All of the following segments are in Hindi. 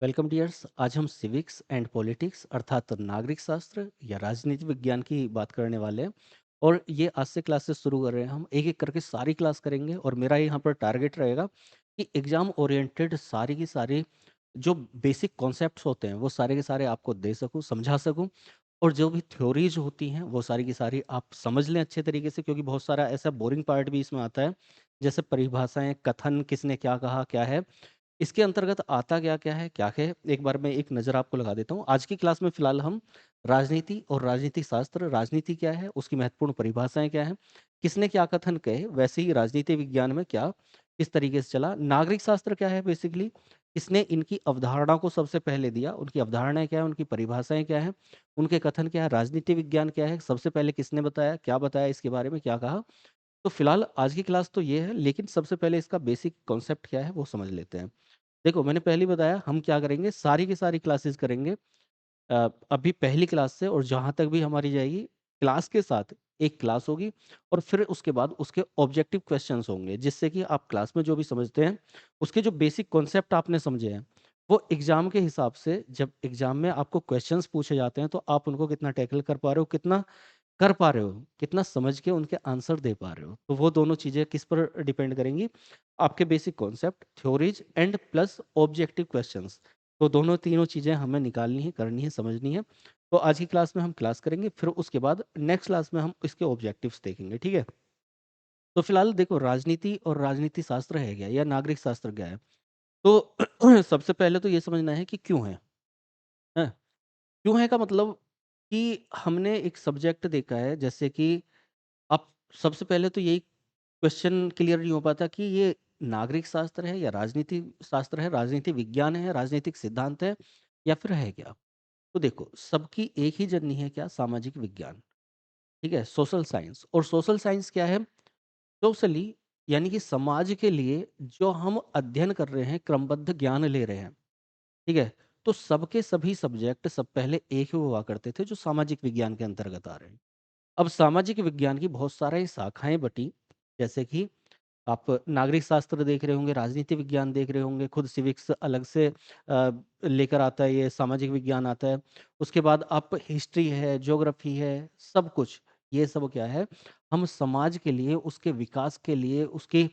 Welcome dears. आज हम सिविक्स एंड पॉलिटिक्स अर्थात नागरिक शास्त्र या राजनीति विज्ञान की बात करने वाले हैं। और ये आज से क्लासेस शुरू कर रहे हैं। हम एक एक करके सारी क्लास करेंगे और मेरा यहाँ पर टारगेट रहेगा कि एग्जाम ओरिएंटेड सारी की सारी जो बेसिक कॉन्सेप्ट्स होते हैं वो सारे के सारे आपको दे सकूँ, समझा सकूँ। और जो भी थ्योरीज होती हैं वो सारी की सारी आप समझ लें अच्छे तरीके से, क्योंकि बहुत सारा ऐसा बोरिंग पार्ट भी इसमें आता है, जैसे परिभाषाएं, कथन, किसने क्या कहा, क्या है इसके अंतर्गत आता, क्या-क्या है, क्या है, एक बार मैं एक नज़र आपको लगा देता हूँ। आज की क्लास में फ़िलहाल हम राजनीति और राजनीतिक शास्त्र, राजनीति क्या है, उसकी महत्वपूर्ण परिभाषाएँ क्या हैं, किसने क्या कथन कहे, वैसे ही राजनीति विज्ञान में क्या किस तरीके से चला। नागरिक शास्त्र क्या है बेसिकली, किसने इनकी अवधारणा को सबसे पहले दिया, उनकी अवधारणाएँ क्या हैं, उनकी परिभाषाएँ क्या हैं, उनके कथन क्या है, राजनीति विज्ञान क्या है, सबसे पहले किसने बताया, क्या बताया, इसके बारे में क्या कहा। तो फ़िलहाल आज की क्लास तो ये है, लेकिन सबसे पहले इसका बेसिक कॉन्सेप्ट क्या है, वो समझ लेते हैं। देखो, मैंने पहले ही बताया हम क्या करेंगे, सारी की सारी क्लासेस करेंगे। अभी पहली क्लास से और जहाँ तक भी हमारी जाएगी, क्लास के साथ एक क्लास होगी और फिर उसके बाद उसके ऑब्जेक्टिव क्वेश्चंस होंगे, जिससे कि आप क्लास में जो भी समझते हैं, उसके जो बेसिक कॉन्सेप्ट आपने समझे हैं, वो एग्ज़ाम के हिसाब से जब एग्ज़ाम में आपको क्वेश्चंस पूछे जाते हैं, तो आप उनको कितना टैकल कर पा रहे हो, कितना कर पा रहे हो, कितना समझ के उनके आंसर दे पा रहे हो। तो वो दोनों चीज़ें किस पर डिपेंड करेंगी? आपके basic concept, theories and plus objective questions. तो दोनों तीनों चीज़ें हमें निकालनी है, करनी है, समझनी है। तो आज की क्लास में हम क्लास करेंगे, फिर उसके बाद नेक्स्ट क्लास में हम इसके ऑब्जेक्टिव्स देखेंगे, ठीक है? तो फिलहाल देखो, राजनीति और राजनीति शास्त्र है क्या या नागरिक शास्त्र क्या है? तो सबसे पहले तो ये समझना है कि क्यों है, हैं? क्यों है का मतलब कि हमने एक सब्जेक्ट देखा है, जैसे कि अब सबसे पहले तो यही क्वेश्चन क्लियर नहीं हो पाता कि ये नागरिक शास्त्र है या राजनीति शास्त्र है, राजनीति विज्ञान है, राजनीतिक सिद्धांत है या फिर है क्या? तो देखो, सबकी एक ही जननी है क्या? सामाजिक विज्ञान, ठीक है? Social science. और सोशल साइंस क्या है? सोशली यानी कि समाज के लिए जो हम अध्ययन कर रहे हैं, क्रमबद्ध ज्ञान ले रहे हैं, ठीक है? तो सबके सभी सब्जेक्ट सब पहले एक ही हुआ करते थे जो सामाजिक विज्ञान के अंतर्गत आ रहे हैं। अब सामाजिक विज्ञान की बहुत सारी शाखाएँ बटी, जैसे कि आप नागरिक शास्त्र देख रहे होंगे, राजनीति विज्ञान देख रहे होंगे, खुद सिविक्स अलग से लेकर आता है, ये सामाजिक विज्ञान आता है। उसके बाद आप हिस्ट्री है, ज्योग्राफी है, सब कुछ, ये सब क्या है, हम समाज के लिए, उसके विकास के लिए, उसकी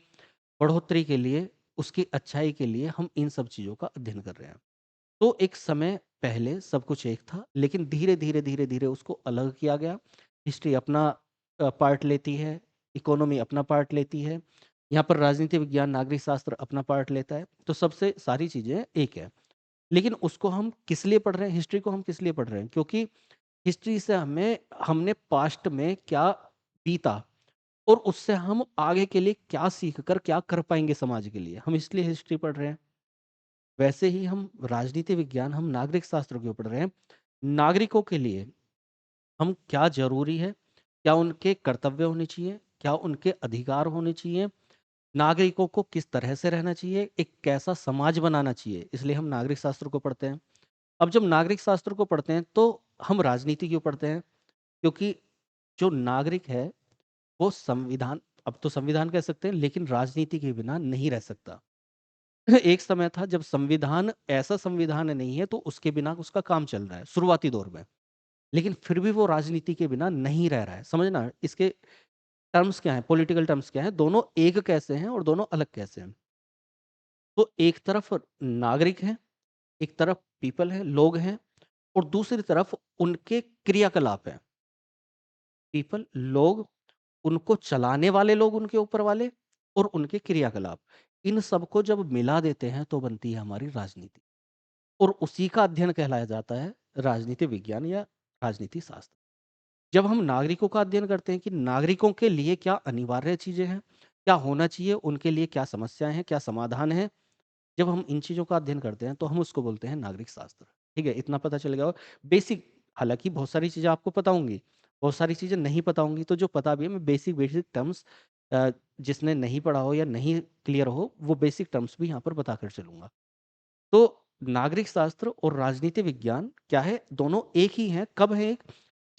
बढ़ोतरी के लिए, उसकी अच्छाई के लिए हम इन सब चीज़ों का अध्ययन कर रहे हैं। तो एक समय पहले सब कुछ एक था, लेकिन धीरे-धीरे, धीरे-धीरे उसको अलग किया गया। हिस्ट्री अपना पार्ट लेती है, इकोनॉमी अपना पार्ट लेती है, यहाँ पर राजनीति विज्ञान, नागरिक शास्त्र अपना पार्ट लेता है, तो सबसे सारी चीज़ें एक है। लेकिन उसको हम किस लिए पढ़ रहे हैं, हिस्ट्री को हम किस लिए पढ़ रहे हैं? क्योंकि हिस्ट्री से हमें हमने पास्ट में क्या बीता और उससे हम आगे के लिए क्या सीख कर क्या कर पाएँगे समाज के लिए, हम इसलिए हिस्ट्री पढ़ रहे हैं। वैसे ही हम राजनीति विज्ञान, हम नागरिक शास्त्र क्यों पढ़ रहे हैं? नागरिकों के लिए हम क्या ज़रूरी है? क्या उनके कर्तव्य होने चाहिए? क्या उनके अधिकार होने चाहिए? नागरिकों को किस तरह से रहना चाहिए? एक कैसा समाज बनाना चाहिए? इसलिए हम नागरिक शास्त्र को पढ़ते हैं। अब जब नागरिक शास्त्र को पढ़ते हैं तो हम राजनीति क्यों पढ़ते हैं? क्योंकि जो नागरिक है वो संविधान, अब तो संविधान कह सकते हैं, लेकिन राजनीति के बिना नहीं रह सकता। एक समय था जब संविधान ऐसा संविधान नहीं है तो उसके बिना उसका काम चल रहा है शुरुआती दौर में। लेकिन फिर भी वो राजनीति के बिना नहीं रह रहा है। समझना इसके टर्म्स क्या हैं, पॉलिटिकल टर्म्स क्या हैं, दोनों एक कैसे हैं और दोनों अलग कैसे हैं। तो एक तरफ नागरिक हैं, एक तरफ पीपल है, लोग हैं, और दूसरी तरफ उनके क्रियाकलाप हैं। पीपल, लोग, उनको चलाने वाले लोग, उनके ऊपर वाले, और उनके क्रियाकलाप। इन सबको जब मिला देते हैं तो बनती है हमारी राजनीति। और उसी का अध्ययन कहलाया जाता है राजनीति विज्ञान या राजनीति शास्त्र। जब हम नागरिकों का अध्ययन करते हैं कि नागरिकों के लिए क्या अनिवार्य चीजें हैं, क्या होना चाहिए, उनके लिए क्या समस्याएं हैं, क्या समाधान है, जब हम इन चीजों का अध्ययन करते हैं तो हम उसको बोलते हैं नागरिक शास्त्र। ठीक है, इतना पता चल गया। बेसिक, हालांकि बहुत सारी चीजें आपको पता होंगी, बहुत सारी चीजें नहीं पता होंगी, तो जो पता भी है मैं बेसिक बेसिक टर्म्स, जिसने नहीं पढ़ा हो या नहीं क्लियर हो वो बेसिक टर्म्स भी यहाँ पर बताकर चलूंगा। तो नागरिक शास्त्र और राजनीति विज्ञान क्या है? दोनों एक ही हैं। कब है एक?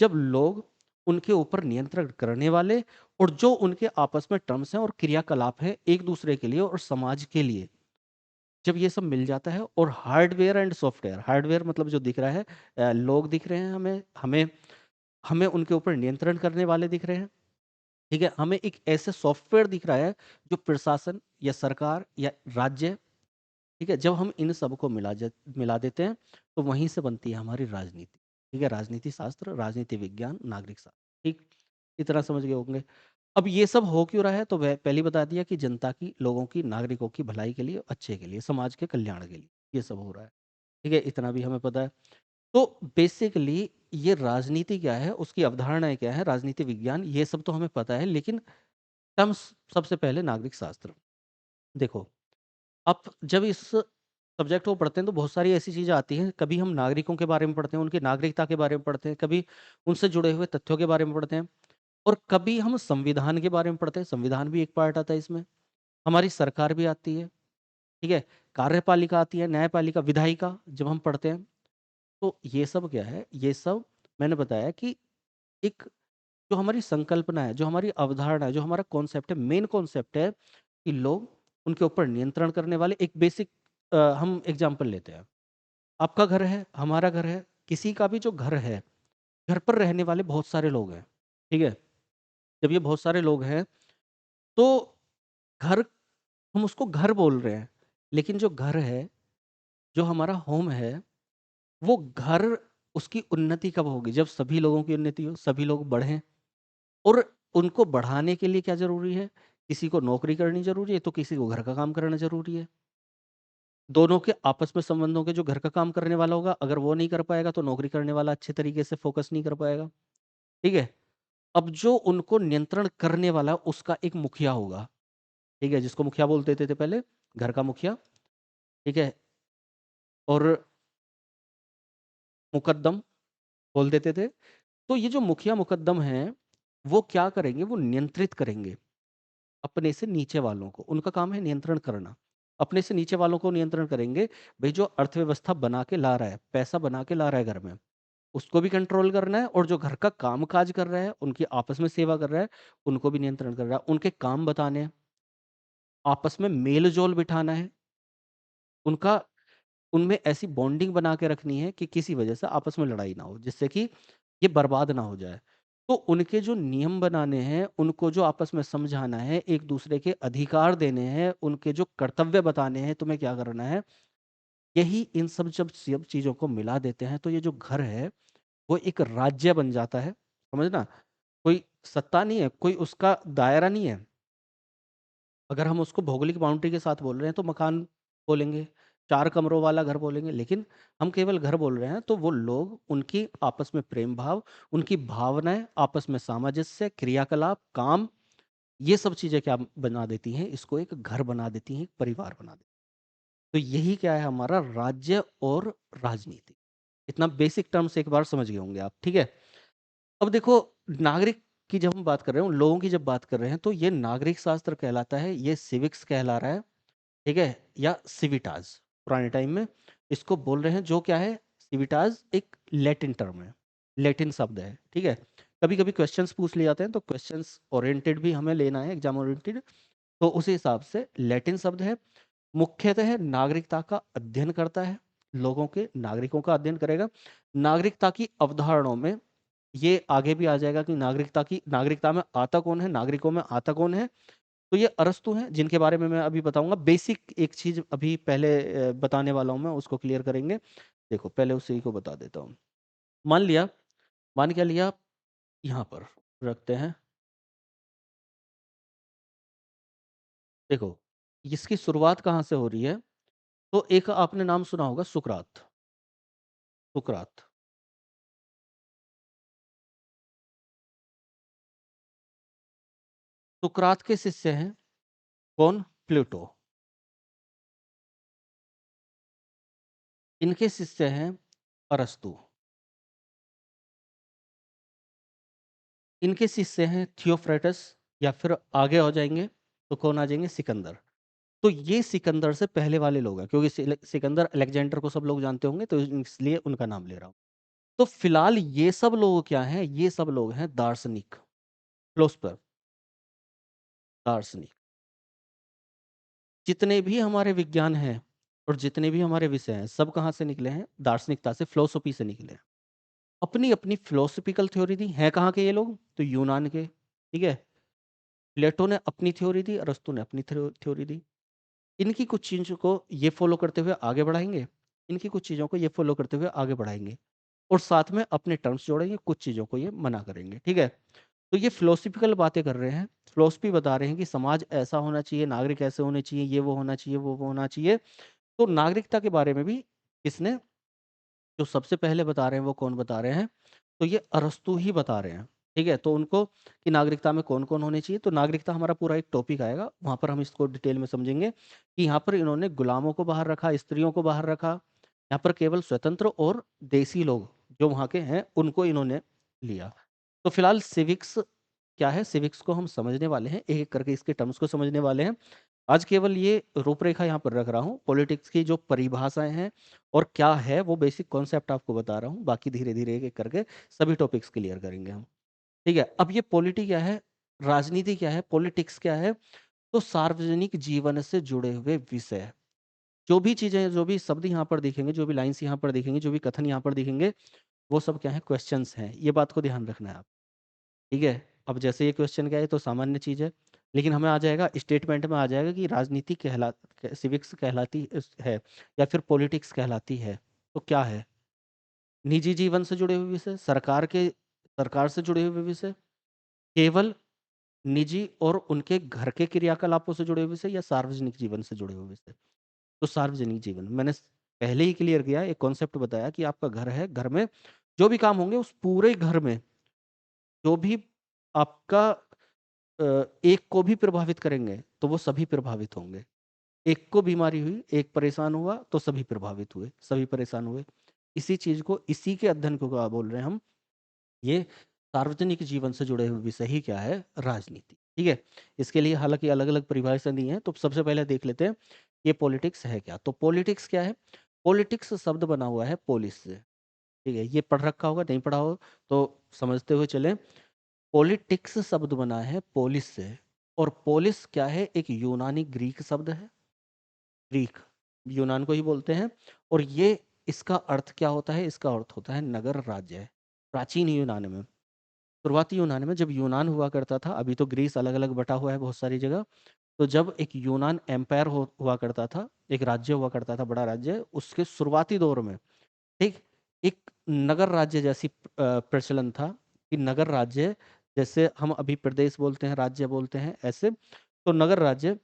जब लोग, उनके ऊपर नियंत्रण करने वाले, और जो उनके आपस में टर्म्स हैं और क्रियाकलाप हैं एक दूसरे के लिए और समाज के लिए, जब ये सब मिल जाता है और हार्डवेयर एंड सॉफ्टवेयर, हार्डवेयर मतलब जो दिख रहा है, लोग दिख रहे हैं हमें हमें हमें उनके ऊपर नियंत्रण करने वाले दिख रहे हैं। ठीक है, हमें एक ऐसे सॉफ्टवेयर दिख रहा है जो प्रशासन या सरकार या राज्य, ठीक है, जब हम इन सबको मिला देते हैं तो वहीं से बनती है हमारी राजनीति। ठीक है, राजनीति शास्त्र, राजनीति विज्ञान, नागरिक शास्त्र। ठीक, इतना समझ गए होंगे। अब ये सब हो क्यों रहा है, तो वह पहले ही बता दिया कि जनता की, लोगों की, नागरिकों की भलाई के लिए, अच्छे के लिए, समाज के कल्याण के लिए ये सब हो रहा है। ठीक है, इतना भी हमें पता है। तो बेसिकली ये राजनीति क्या है, उसकी अवधारणाएं क्या है, राजनीति विज्ञान, ये सब तो हमें पता है, लेकिन टर्म्स सबसे पहले नागरिक शास्त्र। देखो, अब जब इस सब्जेक्ट को पढ़ते हैं तो बहुत सारी ऐसी चीज़ें आती हैं। कभी हम नागरिकों के बारे में पढ़ते हैं, उनकी नागरिकता के बारे में पढ़ते हैं, कभी उनसे जुड़े हुए तथ्यों के बारे में पढ़ते हैं, और कभी हम संविधान के बारे में पढ़ते हैं। संविधान भी एक पार्ट आता है इसमें। हमारी सरकार भी आती है, ठीक है, कार्यपालिका आती है, न्यायपालिका, विधायिका जब हम पढ़ते हैं। तो ये सब क्या है, ये सब मैंने बताया कि एक जो हमारी संकल्पना है, जो हमारी अवधारणा है, जो हमारा कॉन्सेप्ट है, मेन कॉन्सेप्ट है कि लोग उनके ऊपर नियंत्रण करने वाले एक बेसिक, हम एग्जाम्पल लेते हैं। आपका घर है, हमारा घर है, किसी का भी जो घर है, घर पर रहने वाले बहुत सारे लोग हैं। ठीक है, जब ये बहुत सारे लोग हैं तो घर, हम उसको घर बोल रहे हैं, लेकिन जो घर है, जो हमारा होम है, वो घर, उसकी उन्नति कब होगी, जब सभी लोगों की उन्नति हो, सभी लोग बढ़ें। और उनको बढ़ाने के लिए क्या जरूरी है, किसी को नौकरी करनी जरूरी है तो किसी को घर का काम करना जरूरी है। दोनों के आपस में संबंधों के, जो घर का काम करने वाला होगा अगर वो नहीं कर पाएगा तो नौकरी करने वाला अच्छे तरीके से फोकस नहीं कर पाएगा। ठीक है, अब जो उनको नियंत्रण करने वाला उसका एक मुखिया होगा। ठीक है, जिसको मुखिया बोल देते थे पहले, घर का मुखिया। ठीक है, और मुकद्दम बोल देते थे। तो ये जो मुखिया मुकद्दम है, वो क्या करेंगे, वो नियंत्रित करेंगे अपने से नीचे वालों को। उनका काम है नियंत्रण करना, अपने से नीचे वालों को नियंत्रण करेंगे। भाई जो अर्थव्यवस्था बना के ला रहा है, पैसा बना के ला रहा है घर में, उसको भी कंट्रोल करना है, और जो घर का काम काज कर रहा है, उनकी आपस में सेवा कर रहा है, उनको भी नियंत्रण कर रहा है। उनके काम बताने हैं, आपस में मेल जोल बिठाना है, उनका, उनमें ऐसी बॉन्डिंग बना के रखनी है कि किसी वजह से आपस में लड़ाई ना हो, जिससे कि ये बर्बाद ना हो जाए। तो उनके जो नियम बनाने हैं, उनको जो आपस में समझाना है, एक दूसरे के अधिकार देने हैं, उनके जो कर्तव्य बताने हैं, तुम्हें क्या करना है, यही इन सब चीज़ों को मिला देते हैं तो ये जो घर है वो एक राज्य बन जाता है। समझना, कोई सत्ता नहीं है, कोई उसका दायरा नहीं है। अगर हम उसको भौगोलिक बाउंड्री के साथ बोल रहे हैं तो मकान बोलेंगे, 4 कमरों वाला घर बोलेंगे, लेकिन हम केवल घर बोल रहे हैं तो वो लोग, उनकी आपस में प्रेम भाव, उनकी भावनाएँ, आपस में सामंजस्य, क्रियाकलाप, काम, ये सब चीज़ें क्या बना देती हैं, इसको एक घर बना देती हैं, एक परिवार बना देती हैं। तो यही क्या है हमारा राज्य और राजनीति। इतना बेसिक टर्म्स एक बार समझ गए होंगे आप, ठीक है? अब देखो, नागरिक की जब हम बात कर रहे हैं, उन लोगों की जब बात कर रहे हैं, तो ये नागरिक शास्त्र कहलाता है, ये सिविक्स कहला रहा है, ठीक है? या सिविटाज, पुराने टाइम में इसको बोल रहे हैं, जो क्या है, सिविटाज एक लैटिन टर्म है, लैटिन शब्द है, ठीक है? कभी-कभी क्वेश्चंस पूछ लिए जाते हैं, तो क्वेश्चंस ओरिएंटेड भी हमें लेना है, एग्जाम ओरिएंटेड, तो उसी हिसाब से लैटिन शब्द है। मुख्यतः नागरिकता का अध्ययन करता है, लोगों के, नागरिकों का अध्ययन करेगा। नागरिकता की अवधारणाओं में ये आगे भी आ जाएगा कि नागरिकता में आता कौन है, नागरिकों में आता कौन है। तो ये अरस्तु हैं, जिनके बारे में मैं अभी बताऊंगा। बेसिक एक चीज अभी पहले बताने वाला हूं मैं, उसको क्लियर करेंगे। देखो, पहले उसी को बता देता हूँ। मान लिया, मान क्या लिया, यहाँ पर रखते हैं। देखो, इसकी शुरुआत कहाँ से हो रही है, तो एक आपने नाम सुना होगा, सुकरात। सुकरात, सुकरात के शिष्य हैं कौन, प्लेटो। इनके शिष्य हैं अरस्तु। इनके शिष्य हैं थियोफ्रेटस, या फिर आगे हो जाएंगे तो कौन आ जाएंगे, सिकंदर। तो ये सिकंदर से पहले वाले लोग हैं, क्योंकि सिकंदर अलेक्जेंडर को सब लोग जानते होंगे, तो इसलिए उनका नाम ले रहा हूँ। तो फिलहाल ये सब लोग क्या हैं, ये सब लोग हैं दार्शनिक, फिलोसफर, दार्शनिक। जितने भी हमारे विज्ञान हैं, और जितने भी हमारे विषय हैं सब कहाँ से निकले हैं? दार्शनिकता से, फिलॉसफी से निकले हैं। अपनी-अपनी फिलॉसफिकल थ्योरी दी, हैं कहाँ के ये लोग? तो यूनान के, ठीक है? प्लेटो ने अपनी थ्योरी दी, अरस्तू ने अपनी थ्योरी दी। इनकी कुछ चीज़ों को ये फ़ॉलो करते हुए आगे बढ़ाएँगे, इनकी कुछ चीज़ों को ये फ़ॉलो करते हुए आगे बढ़ाएँगे और साथ में अपने टर्म्स जोड़ेंगे, कुछ चीज़ों को ये मना करेंगे, ठीक है? तो ये फिलॉसफिकल बातें कर रहे हैं, फिलॉसफी बता रहे हैं कि समाज ऐसा होना चाहिए, नागरिक ऐसे होने चाहिए, ये वो होना चाहिए, वो होना चाहिए। तो नागरिकता के बारे में भी किसने जो सबसे पहले बता रहे हैं वो कौन बता रहे हैं? तो ये अरस्तू ही बता रहे हैं, ठीक है? तो उनको कि नागरिकता में कौन-कौन होने चाहिए, तो नागरिकता हमारा पूरा एक टॉपिक आएगा, वहाँ पर हम इसको डिटेल में समझेंगे कि यहाँ पर इन्होंने गुलामों को बाहर रखा, स्त्रियों को बाहर रखा, यहाँ पर केवल स्वतंत्र और देसी लोग जो वहाँ के हैं, उनको इन्होंने लिया। तो फिलहाल सिविक्स क्या है? सिविक्स को हम समझने वाले हैं, एक-एक करके इसके टर्म्स को समझने वाले हैं। आज केवल ये रूपरेखा यहाँ पर रख रहा हूँ, पॉलिटिक्स की जो परिभाषाएँ हैं और क्या है वो बेसिक कॉन्सेप्ट आपको बता रहा हूँ, बाकी धीरे-धीरे एक-एक करके सभी टॉपिक्स क्लियर करेंगे हम, ठीक है? अब ये पॉलिटी क्या है? राजनीति क्या है? पॉलिटिक्स क्या है? तो सार्वजनिक जीवन से जुड़े हुए विषय। जो भी चीज़ें, जो भी शब्द यहाँ पर दिखेंगे, जो भी लाइन्स यहाँ पर दिखेंगी, जो भी कथन यहाँ पर दिखेंगे, वो सब क्या है? क्वेश्चन्स हैं, ये बात को ध्यान रखना है आप। ठीक है? अब जैसे ये क्वेश्चन क्या है, तो सामान्य चीज़ है, लेकिन हमें आ जाएगा स्टेटमेंट में आ जाएगा कि राजनीति सिविक्स कहलाती है या फिर पॉलिटिक्स कहलाती है, तो क्या है? निजी जीवन से जुड़े हुए विषय, सरकार से जुड़े हुए विषय, केवल निजी और उनके घर के क्रियाकलापों से जुड़े हुए विषय या सार्वजनिक जीवन से जुड़े हुए विषय? तो सार्वजनिक जीवन, मैंने पहले ही क्लियर किया, एक कॉन्सेप्ट बताया कि आपका घर है, घर में जो भी काम होंगे उस पूरे घर में, जो भी आपका एक को भी प्रभावित करेंगे, तो वो सभी प्रभावित होंगे। एक को बीमारी हुई, एक परेशान हुआ, तो सभी प्रभावित हुए, सभी परेशान हुए। इसी चीज़ को, इसी के अध्ययन को क्या बोल रहे हैं हम, ये सार्वजनिक जीवन से जुड़े हुए विषय ही क्या है? राजनीति, ठीक है? इसके लिए हालाँकि अलग-अलग परिभाषा दी हैं, तो सबसे पहले देख लेते हैं, ये पॉलिटिक्स है क्या? तो पॉलिटिक्स क्या है? पॉलिटिक्स शब्द बना हुआ है पोलिस से, ठीक है? ये पढ़ रखा होगा, नहीं पढ़ा हो तो समझते हुए चलें। पॉलिटिक्स शब्द बना है पोलिस से और पोलिस क्या है? एक यूनानी ग्रीक शब्द है, ग्रीक, यूनान को ही बोलते हैं और ये इसका अर्थ क्या होता है? इसका अर्थ होता है नगर राज्य। प्राचीन यूनान में, शुरुआती यूनान में जब यूनान हुआ करता था, अभी तो ग्रीस अलग-अलग बँटा हुआ है बहुत सारी जगह, तो जब एक यूनान एम्पायर हो हुआ करता था, एक राज्य हुआ करता था, बड़ा राज्य, उसके शुरुआती दौर में, ठीक, एक नगर राज्य जैसी प्रचलन था कि नगर राज्य, जैसे हम अभी प्रदेश बोलते हैं, राज्य बोलते हैं, ऐसे तो नगर राज्य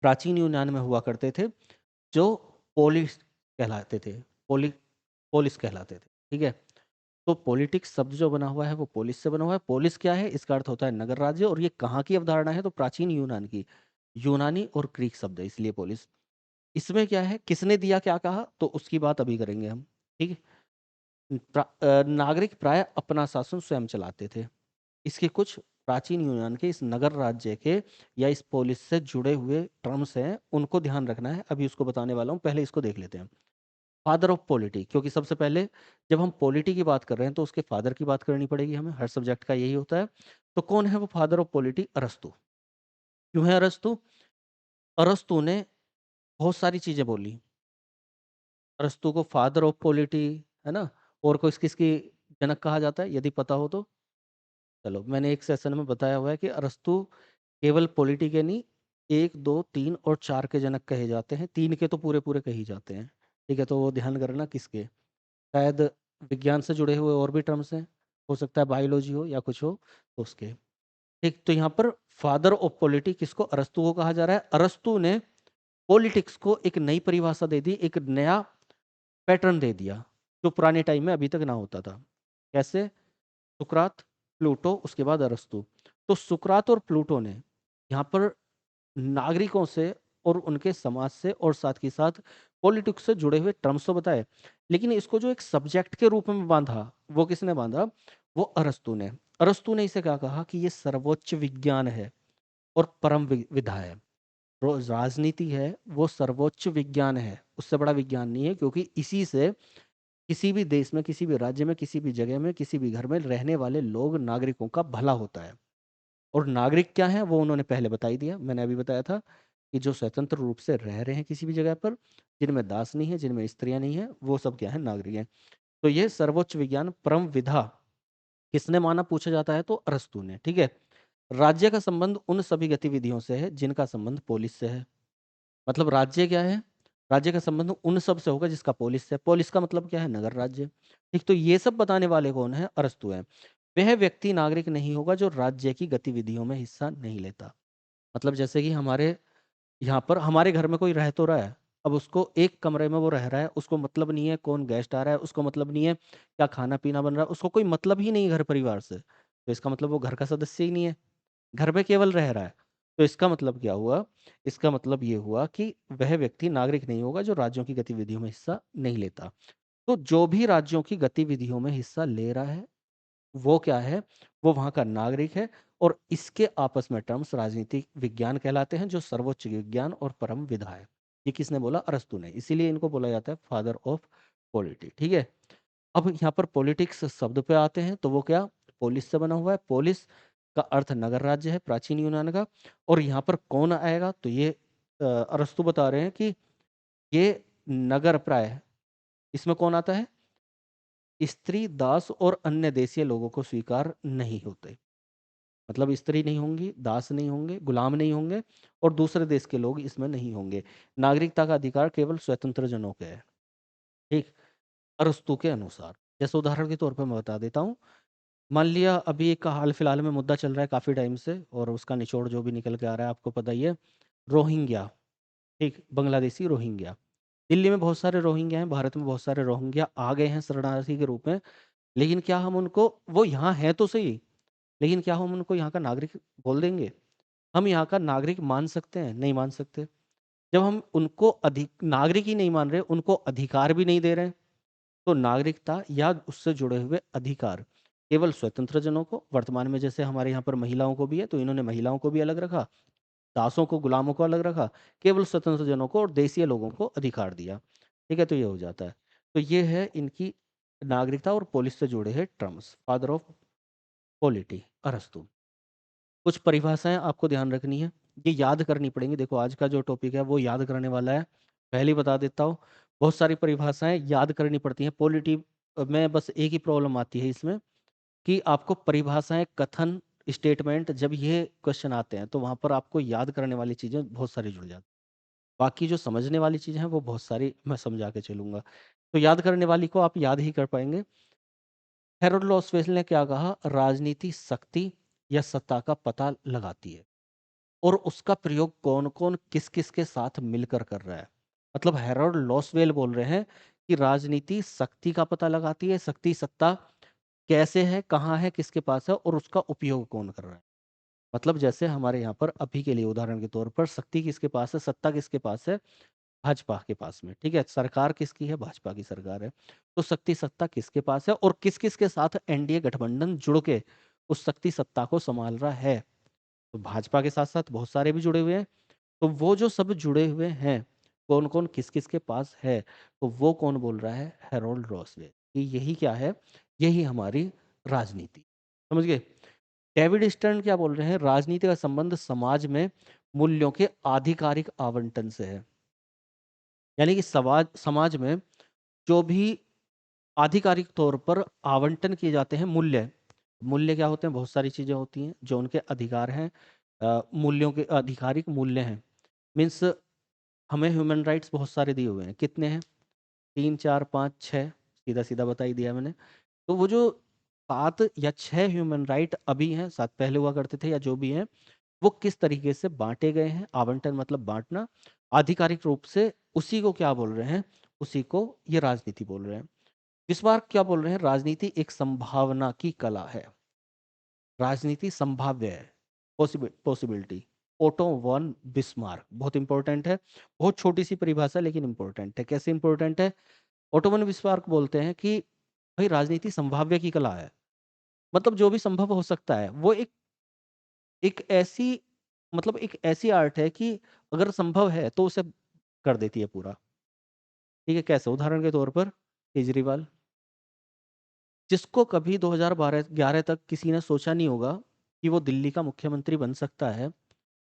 प्राचीन यूनान में हुआ करते थे, जो पोलिस कहलाते थे, पोलि पोलिस कहलाते थे, ठीक है? तो पॉलिटिक्स शब्द जो बना हुआ है वो पोलिस से बना हुआ है। पोलिस क्या है? इसका अर्थ होता है नगर राज्य और ये कहाँ की अवधारणा है? तो प्राचीन यूनान की। यूनानी और ग्रीक शब्द है इसलिए पोलिस। इसमें क्या है? किसने दिया क्या कहा? तो उसकी बात अभी करेंगे हम, ठीक है? नागरिक प्रायः अपना शासन स्वयं चलाते थे। इसके कुछ प्राचीन यूनान के इस नगर राज्य के या इस पोलिस से जुड़े हुए टर्म्स हैं, उनको ध्यान रखना है। अभी उसको बताने वाला हूँ, पहले इसको देख लेते हैं। फादर ऑफ पॉलिटी, क्योंकि सबसे पहले जब हम पॉलिटी की बात कर रहे हैं तो उसके फादर की बात करनी पड़ेगी हमें, हर सब्जेक्ट का यही होता है। तो कौन है वो फादर ऑफ पॉलिटी? अरस्तू। क्यों है अरस्तू? अरस्तू ने बहुत सारी चीज़ें बोली। अरस्तू को फादर ऑफ पॉलिटी, है ना? और किस-किसकी जनक कहा जाता है यदि पता हो तो? चलो, मैंने एक सेशन में बताया हुआ है कि अरस्तू केवल पॉलिटी के नहीं, 1, 2, 3 और 4 के जनक कहे जाते हैं। 3 के तो पूरे-पूरे कहे जाते हैं। ठीक है? तो वो ध्यान करना किसके। शायद विज्ञान से जुड़े हुए और भी टर्म्स हैं, हो सकता है बायोलॉजी हो या कुछ हो, तो उसके। ठीक, तो यहाँ पर फादर ऑफ पॉलिटी किसको? अरस्तू को कहा जा रहा है। अरस्तू ने पॉलिटिक्स को एक नई परिभाषा दे दी, एक नया पैटर्न दे दिया, जो पुराने टाइम में अभी तक ना होता था। कैसे? सुकरात, प्लूटो, उसके बाद अरस्तू। तो सुकरात और प्लूटो ने यहाँ पर नागरिकों से और उनके समाज से और साथ ही साथ पॉलिटिक्स से जुड़े हुए टर्म्स तो बताए, लेकिन इसको जो एक सब्जेक्ट के रूप में बांधा, वो किसने बांधा? वो अरस्तू ने। अरस्तू ने इसे क्या कहा कि ये सर्वोच्च विज्ञान है और परम विधा है। राजनीति है वो सर्वोच्च विज्ञान है, उससे बड़ा विज्ञान नहीं है, क्योंकि इसी से किसी भी देश में, किसी भी राज्य में, किसी भी जगह में, किसी भी घर में रहने वाले लोग, नागरिकों का भला होता है। और नागरिक क्या है वो उन्होंने पहले बता ही दिया, मैंने अभी बताया था। कि जो स्वतंत्र रूप से रह रहे हैं किसी भी जगह पर, जिनमें दास नहीं है, जिनमें स्त्रियाँ नहीं हैं, वो सब क्या है? नागरिक हैं। तो ये सर्वोच्च विज्ञान परम विधा किसने माना पूछा जाता है तो अरस्तू ने, ठीक है। राज्य का संबंध उन सभी गतिविधियों से है जिनका संबंध पोलिस से है। मतलब राज्य क्या है? राज्य का संबंध उन सब से होगा जिसका पोलिस से है। पोलिस का मतलब क्या है? नगर राज्य। ठीक, तो ये सब बताने वाले कौन है? अरस्तु है। वह व्यक्ति नागरिक नहीं होगा जो राज्य की गतिविधियों में हिस्सा नहीं लेता। मतलब जैसे कि हमारे यहाँ पर हमारे घर में कोई रह तो रहा है, अब उसको एक कमरे में वो रह रहा है, उसको मतलब नहीं है कौन गेस्ट आ रहा है, उसको मतलब नहीं है क्या खाना पीना बन रहा है, उसको कोई मतलब ही नहीं है घर परिवार से, तो इसका मतलब वो घर का सदस्य ही नहीं है, घर में केवल रह रहा है। तो इसका मतलब क्या हुआ? इसका मतलब ये हुआ कि वह व्यक्ति नागरिक नहीं होगा जो राज्यों की गतिविधियों में हिस्सा नहीं लेता। तो जो भी राज्यों की गतिविधियों में हिस्सा ले रहा है वो क्या है? वो वहाँ का नागरिक है। और इसके आपस में टर्म्स राजनीतिक विज्ञान कहलाते हैं जो सर्वोच्च विज्ञान और परम विधा है। ये किसने बोला? अरस्तु ने। इसीलिए इनको बोला जाता है फादर ऑफ पॉलिटी, ठीक है। अब यहाँ पर पॉलिटिक्स शब्द पे आते हैं तो वो क्या? पोलिस से बना हुआ है। पोलिस का अर्थ नगर राज्य है प्राचीन यूनान का। और यहाँ पर कौन आएगा? तो ये अरस्तु बता रहे हैं कि ये नगर प्राय, इसमें कौन आता है? स्त्री, दास और अन्य देशीय लोगों को स्वीकार नहीं होते। मतलब स्त्री नहीं होंगी, दास नहीं होंगे, गुलाम नहीं होंगे और दूसरे देश के लोग इसमें नहीं होंगे। नागरिकता का अधिकार केवल स्वतंत्र जनों के है, ठीक, अरस्तु के अनुसार। जैसे उदाहरण के तौर पर मैं बता देता हूँ। मान लिया अभी एक हाल फिलहाल में मुद्दा चल रहा है काफी टाइम से और उसका निचोड़ जो भी निकल के आ रहा है आपको पता ही है, रोहिंग्या, ठीक, बांग्लादेशी रोहिंग्या। दिल्ली में बहुत सारे रोहिंग्या हैं, भारत में बहुत सारे रोहिंग्या आ गए हैं शरणार्थी के रूप में। लेकिन क्या हम उनको, वो यहाँ है तो सही, लेकिन क्या हम उनको यहाँ का नागरिक बोल देंगे? हम यहाँ का नागरिक मान सकते हैं? नहीं मान सकते। जब हम उनको अधिक नागरिक ही नहीं मान रहे, उनको अधिकार भी नहीं दे रहे हैं, तो नागरिकता या उससे जुड़े हुए अधिकार केवल स्वतंत्र जनों को, वर्तमान में जैसे हमारे यहाँ पर महिलाओं को भी है तो इन्होंने महिलाओं को भी अलग रखा, दासों को गुलामों को अलग रखा, केवल स्वतंत्र जनों को और देशीय लोगों को अधिकार दिया। ठीक है, तो ये हो जाता है। तो ये है इनकी नागरिकता और पोलिस से जुड़े हैं टर्म्स। फादर ऑफ पॉलिटी अरस्तु। कुछ परिभाषाएं आपको ध्यान रखनी है, ये याद करनी पड़ेंगी। देखो आज का जो टॉपिक है वो याद करने वाला है, पहले ही बता देता हूँ। बहुत सारी परिभाषाएं याद करनी पड़ती हैं पॉलिटी में। बस एक ही प्रॉब्लम आती है इसमें कि आपको परिभाषाएं, कथन, स्टेटमेंट, जब ये क्वेश्चन आते हैं तो वहां पर आपको याद करने वाली चीजें बहुत सारी जुड़ जाती। बाकी जो समझने वाली चीजें हैं वो बहुत सारी मैं समझा के चलूंगा। तो याद करने वाली को आप याद ही कर पाएंगे। हेरोल्ड लॉसवेल ने क्या कहा? राजनीति शक्ति या सत्ता का पता लगाती है और उसका प्रयोग कौन कौन किस किस के साथ मिलकर कर रहा है। मतलब हेरोल्ड लॉसवेल बोल रहे हैं कि राजनीति शक्ति का पता लगाती है, शक्ति सत्ता कैसे है, कहाँ है, किसके पास है और उसका उपयोग कौन कर रहा है। मतलब जैसे हमारे यहाँ पर अभी के लिए उदाहरण के तौर पर शक्ति किसके पास है, सत्ता किसके पास है? भाजपा के पास में, ठीक है। सरकार किसकी है? भाजपा की सरकार है। तो शक्ति सत्ता किसके पास है और किस किस के साथ एनडीए गठबंधन जुड़ के उस शक्ति सत्ता को संभाल रहा है? तो भाजपा के साथ साथ बहुत सारे भी जुड़े हुए हैं। तो वो जो सब जुड़े हुए हैं, कौन कौन किस किस के पास है, तो वो कौन बोल रहा है? Harold Roswell. कि यही क्या है? यही हमारी राजनीति। समझ गए? डेविड स्टर्न क्या बोल रहे हैं? राजनीति का संबंध समाज में मूल्यों के आधिकारिक आवंटन से है। यानी कि समाज समाज में जो भी आधिकारिक तौर पर आवंटन किए जाते हैं मूल्य, मूल्य क्या होते हैं? बहुत सारी चीजें होती हैं जो उनके अधिकार हैं, मूल्यों के आधिकारिक मूल्य हैं। मीन्स हमें ह्यूमन राइट्स बहुत सारे दिए हुए हैं। कितने हैं? 3, 4, 5, 6, सीधा सीधा बता ही दिया मैंने। तो वो जो 7 या 6 ह्यूमन राइट अभी हैं, 7 पहले हुआ करते थे या जो भी हैं, वो किस तरीके से बांटे गए हैं? आवंटन मतलब बांटना, आधिकारिक रूप से। उसी को क्या बोल रहे हैं? उसी को ये राजनीति बोल रहे हैं। बिस्मार्क क्या बोल रहे हैं? राजनीति एक संभावना की कला है। राजनीति संभाव्य है, पॉसिबिलिटी। ओटो वन बिस्मार्क, बहुत इंपॉर्टेंट है। बहुत छोटी सी परिभाषा लेकिन इंपॉर्टेंट है। कैसे इंपॉर्टेंट है? ओटो वन बिस्मार्क बोलते हैं कि भाई राजनीति संभाव्य की कला है। मतलब जो भी संभव हो सकता है वो एक एक ऐसी, मतलब एक ऐसी आर्ट है कि अगर संभव है तो उसे कर देती है पूरा। ठीक है, कैसे? उदाहरण के तौर पर केजरीवाल, जिसको कभी 2012-11 तक किसी ने सोचा नहीं होगा कि वो दिल्ली का मुख्यमंत्री बन सकता है,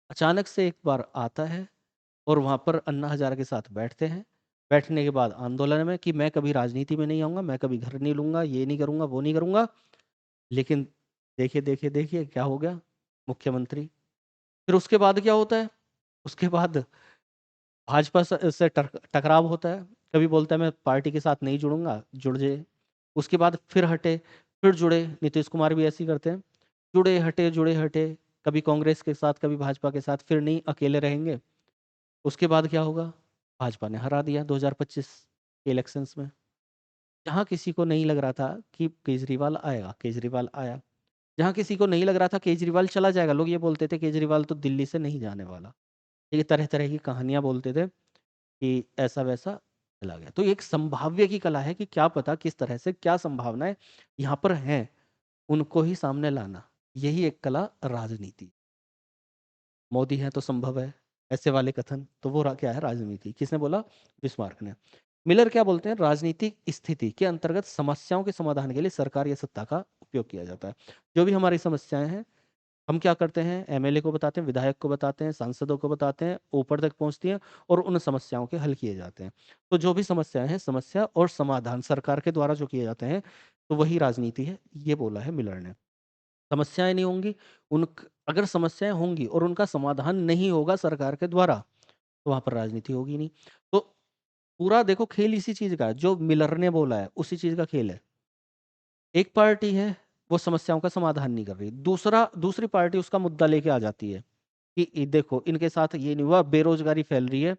अचानक से एक बार आता है और वहाँ पर अन्ना हज़ारे के साथ बैठते हैं। बैठने के बाद आंदोलन में कि मैं कभी राजनीति में नहीं आऊँगा, मैं कभी घर नहीं लूँगा, ये नहीं करूँगा, वो नहीं करूँगा। लेकिन देखिए, देखिए, देखिए क्या हो गया? मुख्यमंत्री। फिर उसके बाद क्या होता है? उसके बाद भाजपा से टकराव होता है। कभी बोलता है मैं पार्टी के साथ नहीं जुड़ूँगा, जुड़ जाइए। उसके बाद फिर हटे, फिर जुड़े, नीतीश कुमार भी ऐसे ही करते हैं। जुड़े, हटे, जुड़े, हटे, कभी कांग्रेस के साथ, कभी भाजपा के साथ, फिर नहीं अकेले रहेंगे। उसके बाद क्या होगा? भाजपा ने हरा दिया 2025 के इलेक्शंस में। जहाँ किसी को नहीं लग रहा था कि केजरीवाल आएगा, केजरीवाल आया। जहाँ किसी को नहीं लग रहा था केजरीवाल चला जाएगा, लोग ये बोलते थे केजरीवाल तो दिल्ली से नहीं जाने वाला। ये तरह-तरह की कहानियाँ बोलते थे कि ऐसा-वैसा चला गया। तो एक संभाव्य की कला है कि क्या पता किस तरह से क्या संभावनाएँ यहाँ पर हैं, उनको ही सामने लाना। यही एक कला राजनीति। मोदी हैं तो संभव है, ऐसे वाले कथन, तो वो क्या है राजनीति। किसने बोला? बिस्मार्क ने। मिलर क्या बोलते हैं? राजनीतिक स्थिति के अंतर्गत समस्याओं के समाधान के लिए सरकार या सत्ता का उपयोग किया जाता है। जो भी हमारी समस्याएं हैं, हम क्या करते हैं? एमएलए को बताते हैं, विधायक को बताते हैं, सांसदों को बताते हैं, ऊपर तक पहुंचती हैं और उन समस्याओं के हल किए जाते हैं। तो जो भी समस्याएं हैं, समस्या और समाधान सरकार के द्वारा जो किए जाते हैं, तो वही राजनीति है, ये बोला है मिलर ने। समस्याएँ नहीं होंगी, उन अगर समस्याएँ होंगी और उनका समाधान नहीं होगा सरकार के द्वारा, तो वहाँ पर राजनीति होगी नहीं। तो पूरा देखो खेल इसी चीज़ का है, जो मिलर ने बोला है, उसी चीज़ का खेल है। एक पार्टी है, वो समस्याओं का समाधान नहीं कर रही, दूसरी पार्टी उसका मुद्दा लेके आ जाती है कि देखो इनके साथ ये नहीं हुआ, बेरोज़गारी फैल रही है,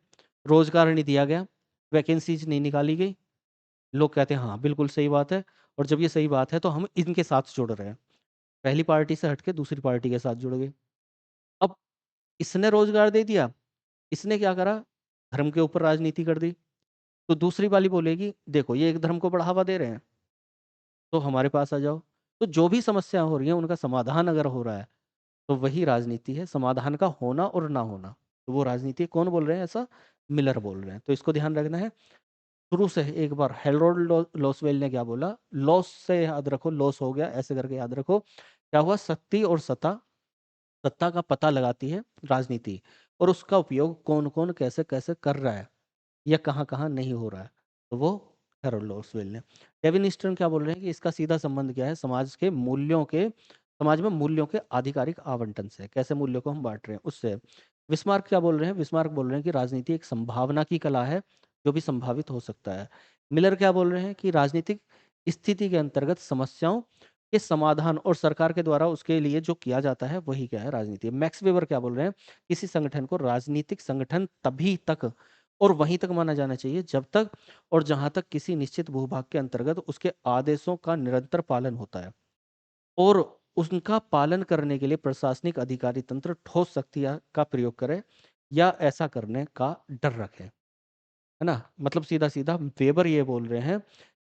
रोज़गार नहीं दिया गया, वैकेंसीज़ नहीं निकाली गई। लोग कहते हैं, हाँ, बिल्कुल सही बात है और जब ये सही बात है, तो हम इनके साथ जुड़ रहे हैं। पहली पार्टी से हट के दूसरी पार्टी के साथ जुड़ गए। अब इसने रोज़गार दे दिया, इसने क्या करा? धर्म के ऊपर राजनीति कर दी। तो दूसरी वाली बोलेगी, देखो ये एक धर्म को बढ़ावा दे रहे हैं, तो हमारे पास आ जाओ। तो जो भी समस्या हो रही है, उनका समाधान अगर हो रहा है, तो वही राजनीति है, समाधान का होना और ना होना। तो वो राजनीति है। कौन बोल रहे हैं ऐसा? मिलर बोल रहे हैं। तो इसको ध्यान रखना है। शुरू से एक बार हेरोल्ड लॉसवेल ने क्या बोला? लॉस से याद रखो, लॉस हो गया, ऐसे करके याद रखो। क्या हुआ? शक्ति और सत्ता का पता लगाती है राजनीति और उसका उपयोग कौन-कौन, कैसे-कैसे कर रहा है या कहाँ-कहाँ नहीं हो रहा है। तो वो हेरोल्ड ओस्वेल ने। डेविन ईस्टर्न क्या बोल रहे हैं कि इसका सीधा संबंध क्या है? समाज में मूल्यों के आधिकारिक आवंटन से। कैसे मूल्यों को हम बाँट रहे हैं उससे। बिस्मार्क क्या बोल रहे हैं? बिस्मार्क बोल रहे हैं कि राजनीति एक संभावना की कला है, जो भी संभावित हो सकता है। मिलर क्या बोल रहे हैं कि राजनीतिक स्थिति के अंतर्गत समस्याओं के समाधान और सरकार के द्वारा उसके लिए जो किया जाता है, वही क्या है? राजनीति। मैक्स वेबर क्या बोल रहे हैं? किसी संगठन को राजनीतिक संगठन तभी तक और वहीं तक माना जाना चाहिए जब तक और जहां तक किसी निश्चित भूभाग के अंतर्गत उसके आदेशों का निरंतर पालन होता है और उनका पालन करने के लिए प्रशासनिक अधिकारी तंत्र ठोस शक्ति का प्रयोग करे या ऐसा करने का डर रखे। है ना? मतलब सीधा सीधा वेबर ये बोल रहे हैं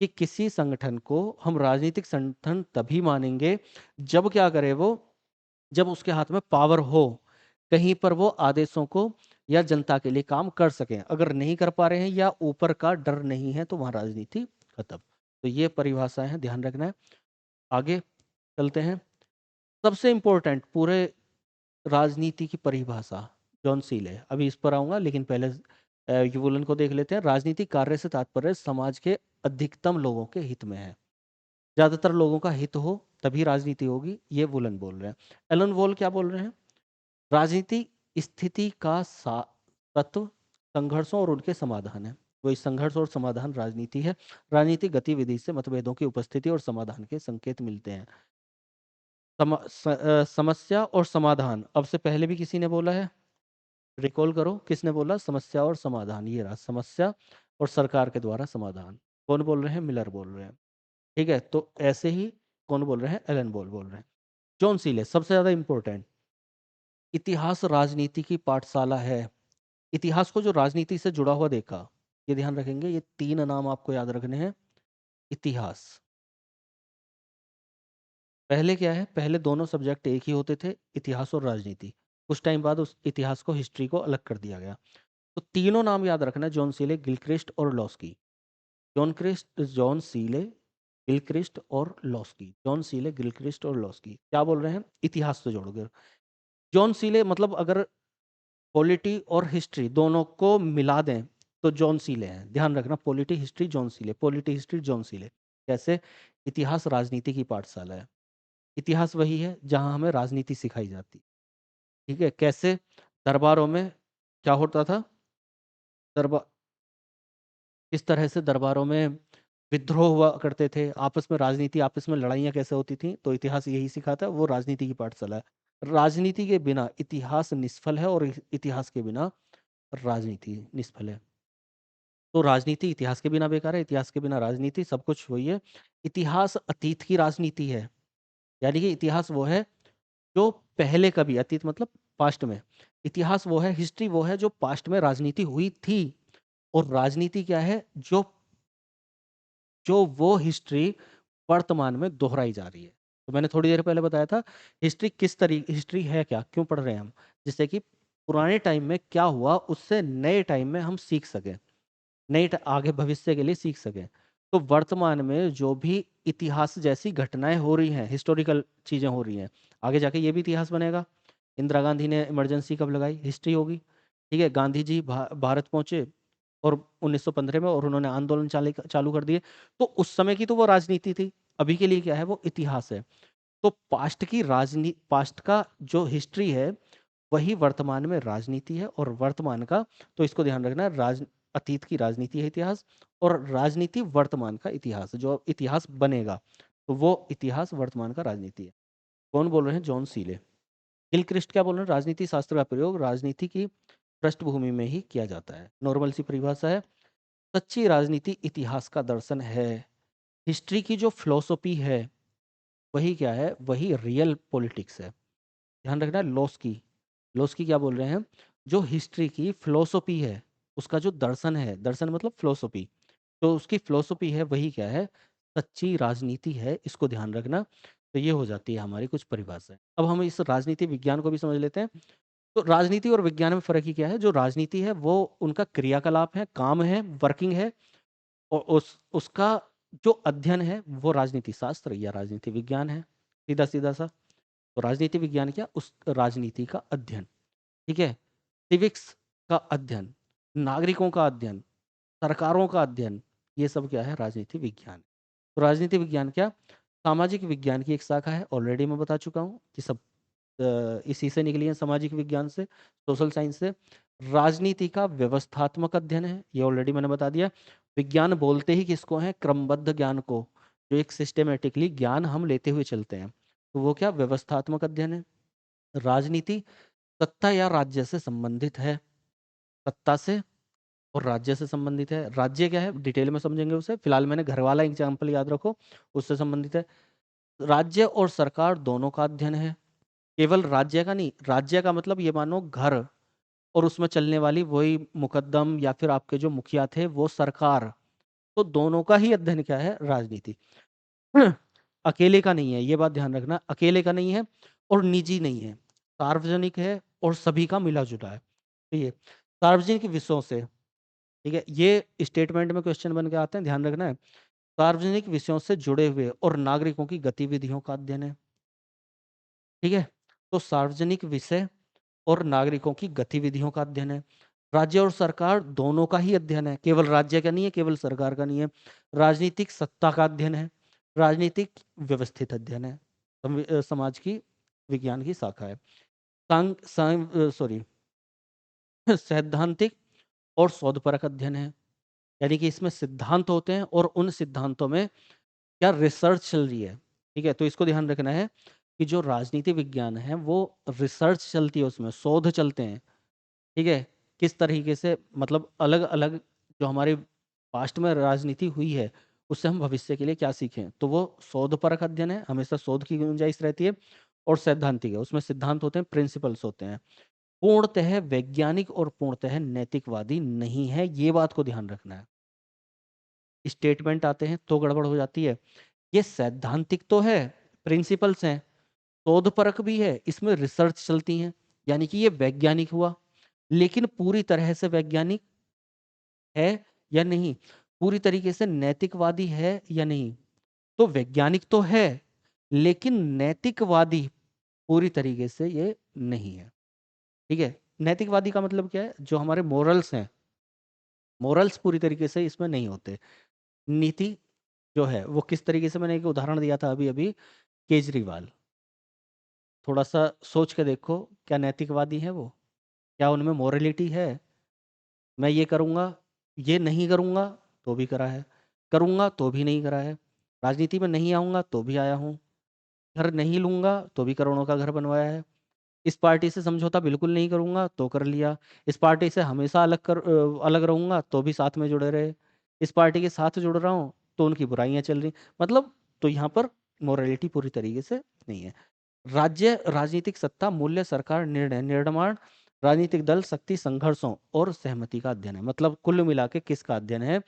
कि किसी संगठन को हम राजनीतिक संगठन तभी मानेंगे जब क्या करे वो, जब उसके हाथ में पावर हो, कहीं पर वो आदेशों को या जनता के लिए काम कर सकें। अगर नहीं कर पा रहे हैं या ऊपर का डर नहीं है, तो वहाँ राजनीति खत्म। तो ये परिभाषाएँ हैं, ध्यान रखना है। आगे चलते हैं। सबसे इम्पोर्टेंट पूरे राजनीति की परिभाषा, जॉन सीले। अभी इस पर आऊँगा, लेकिन पहले युवलन को देख लेते हैं। राजनीतिक कार्य से तात्पर्य समाज के अधिकतम लोगों के हित में है। ज़्यादातर लोगों का हित हो, तभी राजनीति होगी, ये वुलन बोल रहे हैं। एलन वॉल क्या बोल रहे हैं? राजनीति स्थिति का तत्व संघर्षों और उनके समाधान है। वही संघर्ष और समाधान राजनीति है। राजनीतिक गतिविधि से मतभेदों की उपस्थिति और समाधान के संकेत मिलते हैं। समस्या और समाधान अब से पहले भी किसी ने बोला है, रिकॉल करो किसने बोला? समस्या और समाधान। ये रहा समस्या और सरकार के द्वारा समाधान। कौन बोल रहे हैं? मिलर बोल रहे हैं। ठीक है, तो ऐसे ही कौन बोल रहे हैं? एलन बोल रहे हैं। जॉन सीले सबसे ज्यादा इंपॉर्टेंट। इतिहास राजनीति की पाठशाला है। इतिहास को जो राजनीति से जुड़ा हुआ देखा, ये ध्यान रखेंगे। ये 3 नाम आपको याद रखने हैं। इतिहास पहले क्या है? पहले दोनों सब्जेक्ट एक ही होते थे, इतिहास और राजनीति। कुछ टाइम बाद उस इतिहास को, हिस्ट्री को अलग कर दिया गया। तो तीनों नाम याद रखना, जॉन सीले, गिलक्रिस्ट और लॉस्की। जॉन सीले, गिलक्रिस्ट और लॉस्की। जॉन सीले, गिलक्रिस्ट और लॉस्की क्या बोल रहे हैं? इतिहास से जोड़ोगे। जॉन सीले मतलब अगर पॉलिटी और हिस्ट्री दोनों को मिला दें तो जॉन सीले हैं। ध्यान रखना, polity history John Seeley, polity history John Seeley. कैसे? इतिहास राजनीति की पाठशाला है। इतिहास वही है जहां हमें राजनीति सिखाई जाती। ठीक है? कैसे? दरबारों में क्या होता था? दरबार किस तरह से दरबारों में विद्रोह हुआ करते थे, आपस में राजनीति, आपस में लड़ाइयाँ कैसे होती थी, तो इतिहास यही सिखाता है। वो राजनीति की पाठशाला है। राजनीति के बिना इतिहास निष्फल है और इतिहास के बिना राजनीति निष्फल है। तो राजनीति इतिहास के बिना बेकार है, इतिहास के बिना राजनीति, सब कुछ वही है। इतिहास अतीत की राजनीति है। यानी कि इतिहास वो है जो पहले कभी, अतीत मतलब पास्ट में, इतिहास वो है, हिस्ट्री वो है जो पास्ट में राजनीति हुई थी। और राजनीति क्या है? जो जो वो हिस्ट्री वर्तमान में दोहराई जा रही है। तो मैंने थोड़ी देर पहले बताया था हिस्ट्री किस तरीके, हिस्ट्री है क्या, क्यों पढ़ रहे हैं हम, जिससे कि पुराने टाइम में क्या हुआ उससे नए टाइम में हम सीख सकें, आगे भविष्य के लिए सीख सकें। तो वर्तमान में जो भी इतिहास जैसी घटनाएं हो रही हैं, हिस्टोरिकल चीजें हो रही हैं, आगे जाके ये भी इतिहास बनेगा। इंदिरा गांधी ने इमरजेंसी कब लगाई, हिस्ट्री होगी। ठीक है? गांधी जी भारत पहुंचे और 1915 में, और उन्होंने आंदोलन चालू कर दिए। तो उस समय की तो वो राजनीति थी, अभी के लिए क्या है? वो इतिहास है। तो पास्ट की राजनीति, पास्ट का जो हिस्ट्री है वही वर्तमान में राजनीति है, और वर्तमान का, तो इसको ध्यान रखना, अतीत की राजनीति है इतिहास, और राजनीति वर्तमान का इतिहास, जो इतिहास बनेगा तो वो इतिहास वर्तमान का राजनीति है। कौन बोल रहे हैं? जॉन सीले। गिलक्रिस्ट क्या बोल रहे हैं? राजनीति शास्त्र का प्रयोग राजनीति की पृष्ठभूमि में ही किया जाता है। नॉर्मल सी परिभाषा है। सच्ची राजनीति इतिहास का दर्शन है। हिस्ट्री की जो फिलोसॉफी है वही क्या है? वही रियल पॉलिटिक्स है। ध्यान रखना, लॉस्की, लॉस्की क्या बोल रहे हैं? जो हिस्ट्री की फिलोसॉफी है, उसका जो दर्शन है, दर्शन मतलब फिलोसॉफी, तो उसकी फिलोसॉफी है वही क्या है? सच्ची राजनीति है। इसको ध्यान रखना। तो ये हो जाती है हमारी कुछ परिभाषाएं। अब हम इस राजनीति विज्ञान को भी समझ लेते हैं। तो राजनीति और विज्ञान में फर्क ही क्या है? जो राजनीति है वो उनका क्रियाकलाप है, काम है, वर्किंग है, और उसका जो अध्ययन है वो राजनीति शास्त्र या राजनीति विज्ञान है। सीधा सीधा सा। तो राजनीति विज्ञान क्या? उस राजनीति का अध्ययन। ठीक है? सिविक्स का अध्ययन, नागरिकों का अध्ययन, सरकारों का अध्ययन, ये सब क्या है? राजनीति विज्ञान। तो राजनीति विज्ञान क्या? सामाजिक विज्ञान की एक शाखा है। ऑलरेडी मैं बता चुका हूँ कि सब इसी से निकली है, सामाजिक विज्ञान से, सोशल साइंस से। राजनीति का व्यवस्थात्मक अध्ययन है, ये ऑलरेडी मैंने बता दिया। विज्ञान बोलते ही किसको है? क्रमबद्ध ज्ञान को, जो एक सिस्टेमेटिकली ज्ञान हम लेते हुए चलते हैं, तो वो क्या? व्यवस्थात्मक अध्ययन है। राजनीति सत्ता या राज्य से संबंधित है, सत्ता से और राज्य से संबंधित है। राज्य क्या है? डिटेल में समझेंगे उसे, फिलहाल मैंने घर वाला एग्जाम्पल याद रखो, उससे संबंधित है। राज्य और सरकार दोनों का अध्ययन है। केवल राज्य का नहीं, राज्य का मतलब ये मानो घर, और उसमें चलने वाली वही मुकद्दम या फिर आपके जो मुखिया थे वो सरकार, तो दोनों का ही अध्ययन क्या है? राजनीति। अकेले का नहीं है, ये बात ध्यान रखना, अकेले का नहीं है और निजी नहीं है, सार्वजनिक है और सभी का मिला जुला है। ठीक है? सार्वजनिक विषयों से, ठीक है, ये स्टेटमेंट में क्वेश्चन बन के आते हैं, ध्यान रखना है। सार्वजनिक विषयों से जुड़े हुए और नागरिकों की गतिविधियों का अध्ययन है। ठीक है? तो सार्वजनिक विषय और नागरिकों की गतिविधियों का अध्ययन है। राज्य और सरकार दोनों का ही अध्ययन है, केवल राज्य का नहीं है, केवल सरकार का नहीं है। राजनीतिक सत्ता का अध्ययन है। राजनीतिक व्यवस्थित अध्ययन है। समाज की विज्ञान की शाखा है। सॉरी सैद्धांतिक और शोधपरक अध्ययन है। यानी कि इसमें सिद्धांत होते हैं और उन सिद्धांतों में क्या रिसर्च चल रही है। ठीक है? तो इसको ध्यान रखना है कि जो राजनीति विज्ञान है वो रिसर्च चलती है, उसमें शोध चलते हैं। ठीक है? किस तरीके से, मतलब अलग अलग जो हमारे पास्ट में राजनीति हुई है उससे हम भविष्य के लिए क्या सीखें, तो वो शोधपरक अध्ययन है, हमेशा शोध की गुंजाइश रहती है। और सैद्धांतिक है, उसमें सिद्धांत होते हैं, प्रिंसिपल्स होते हैं। पूर्णतः वैज्ञानिक और पूर्णतः नैतिकवादी नहीं है, ये बात को ध्यान रखना है। स्टेटमेंट आते हैं तो गड़बड़ हो जाती है। ये सैद्धांतिक तो है, प्रिंसिपल्स हैं, शोधपरक भी है, इसमें रिसर्च चलती है, यानी कि ये वैज्ञानिक हुआ। लेकिन पूरी तरह से वैज्ञानिक है या नहीं, पूरी तरीके से नैतिकवादी है या नहीं, तो वैज्ञानिक तो है लेकिन नैतिकवादी पूरी तरीके से ये नहीं है। ठीक है? नैतिकवादी का मतलब क्या है? जो हमारे मोरल्स हैं, मोरल्स पूरी तरीके से इसमें नहीं होते। नीति जो है वो किस तरीके से, मैंने एक उदाहरण दिया था अभी अभी, केजरीवाल। थोड़ा सा सोच के देखो, क्या नैतिकवादी है वो? क्या उनमें मोरलिटी है? मैं ये करूँगा, ये नहीं करूँगा तो भी करा है, करूँगा तो भी नहीं करा है, राजनीति में नहीं आऊँगा तो भी आया हूँ, घर नहीं लूँगा तो भी करोड़ों का घर बनवाया है, इस पार्टी से समझौता बिल्कुल नहीं करूँगा तो कर लिया, इस पार्टी से हमेशा अलग रहूँगा तो भी साथ में जुड़े रहे, इस पार्टी के साथ जुड़ रहा हूँ तो उनकी बुराइयाँ चल रही, मतलब तो यहाँ पर मोरालिटी पूरी तरीके से नहीं है। राज्य, राजनीतिक सत्ता, मूल्य, सरकार, निर्णय, निर्माण, राजनीतिक दल, शक्ति, संघर्षों और सहमति का अध्ययन है। मतलब कुल मिला के किसका अध्ययन है?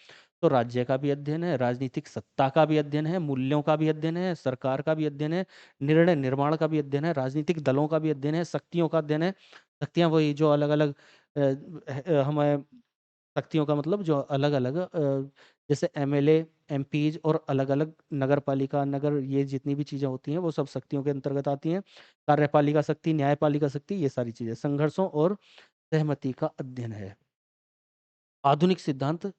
तो राज्य का भी अध्ययन है, राजनीतिक सत्ता का भी अध्ययन है, मूल्यों का भी अध्ययन है, सरकार का भी अध्ययन है, निर्णय निर्माण का भी अध्ययन है, राजनीतिक दलों का भी अध्ययन है, शक्तियों का अध्ययन है। शक्तियां वही जो अलग अलग हमें, शक्तियों का मतलब जो अलग अलग जैसे एमएलए, एमपीज और अलग अलग नगर पालिका, नगर, ये जितनी भी चीजें होती हैं वो सब शक्तियों के अंतर्गत आती हैं। कार्यपालिका शक्ति, न्यायपालिका शक्ति, ये सारी चीजें। संघर्षों और सहमति का अध्ययन है। आधुनिक सिद्धांत